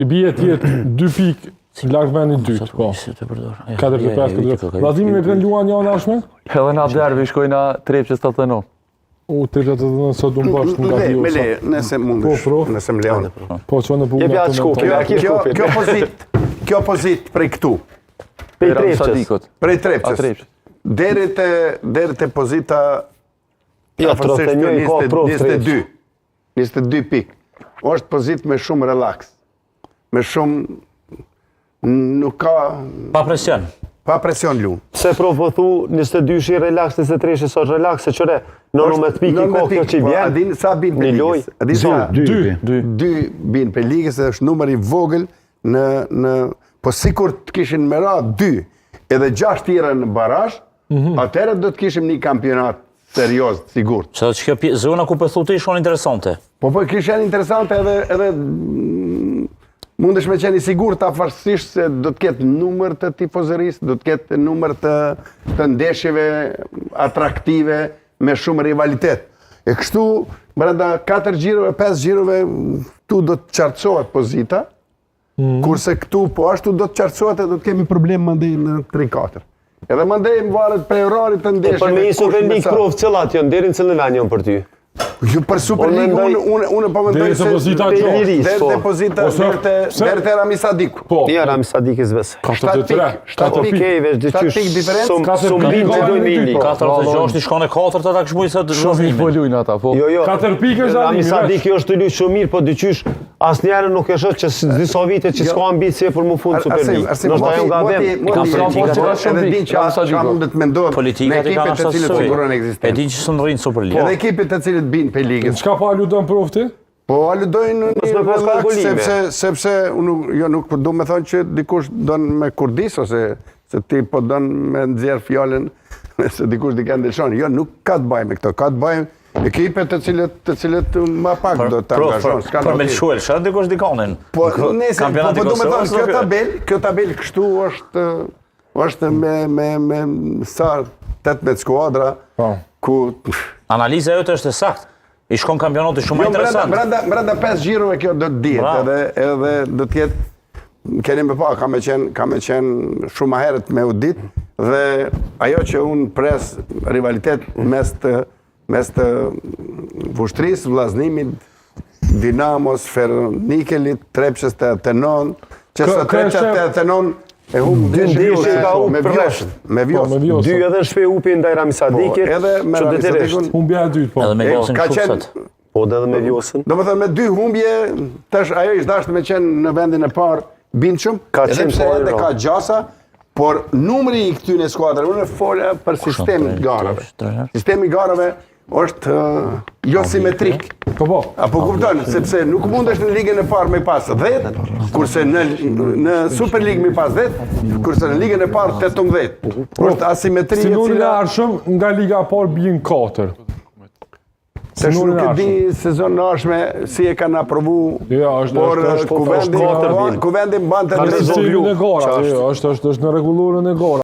I bie tjetë 2 pikë larg vendit dytë. Po. 4-5. Vllazimi me kën luan janë ashme? Edhe na derbi shkojna Trepçës 89. Trepçës 89 sot do mbash nga Dio. Me le, nëse mundesh, nëse më lejon. Po çon në punë. Kjo pozit prej këtu. Prej Trepçës. Prej Trepçës. Deri te pozita 22. 22 pikë. Është pozit me shumë relaks. Me shumë nuk ka pa presion. Pa presion lu. Se thu 22 shi relaks, 23 sot relaks, se qëre, në me të piki ko kjo që i bjerë. Adin sa bin për ligës? 2 bin për ligës, është numër i vogël po sikur të kishin me ra 2 edhe 6 tjera në barash, atëherë do të kishim një kampionat serios, sigurt. Që kjo zona ku pëthu të ishon interesante? Po kishen interesante edhe mundesh me qeni sigur të afarsisht se do të ketë numër të tifozërisë, do të ketë numër të ndeshjeve atraktive me shumë rivalitet. E kështu, brenda 4 gjirove, 5 gjirove, tu do të qartësohet pozita, kurse këtu po ashtu do të qartësohet e do të kemi problem mandej në 3-4. Edhe mandej më varet për orarit të ndeshjeve. Për me isu dhe Ligë Provë cilat janë, deri në cilën ven janë për ty? Për Superligë, unë po mendoj se deri te pozita deri te Rami Sadiku. Ja, Rami Sadiki zves. 7 pikë veç diferencë. Sumbin që dojnë me Ligë. 4-6 i shkone 4 ta këshmuj se të shumë i polujnë ata, po. Jo, 4 pikë është Rami Sadiki është të luqë shumë mirë, po dyqysh asnjëherë nuk e shoh që disa vite që s'ka ambicie për mu fund Superligë. Nështë ajo nga dem. Politikat i kanë ashtasoj. E din që së në rrinë Superligë. Edhe ekipet të cilët binë për ligës. Çka po aludon profti? Po aludojnë një relaks, sepse nuk do me thonë që dikush donë me kurdis, ose se ti po donë me nxjerr fjallën, se dikush di ka ndeshon. Jo, nuk ka të bëjmë me këto, ka të bëjmë ekipet të cilët ma pak do të angazhon. Për me lëshuel, shë dikush dikonin? Po do me thonë, kjo tabel kështu është me sa 18 skuadra, ku... Analiza jote është e sakt. I shkon kampionati shumë interesant. Brenda 5 gjirove kjo do të dihet, edhe do të jetë, keni me pa, ka me qenë shumë herët me u dit, dhe ajo që unë pres rivalitet mes të Vushtrisë, Vllaznimit, Dinamos, Ferronikelit, Trepçës të Atenon, që së Trepçës të Atenon e humë me vjosë. 2 edhe në shpe upi ndaj Rami Sadikit, që detyrisht. Humbja e dytë, po. Edhe me vjosën shupsat. Po edhe me vjosën. Do më thënë me 2 humbje, tash ajo ishtë dashtë me qenë në vendin e parë bindshëm, edhe pse edhe ka gjasa, por numri i këtyne skuadrë, unë e folja për sistemin garave. Sistemi garave është jo simetrik. Apo kupton, sepse nuk mundesh në ligën e parë me pas 10, kurse në Superligë me pas 10, kurse në ligën e parë 18. Është asimetri e cila... Si në arshëm nga liga e parë bjen 4. Se nuk e di sezon në arshme si e kanë aprovu, por ku vendin banë të në rregullorën e gara. Është në rregullorën e gara.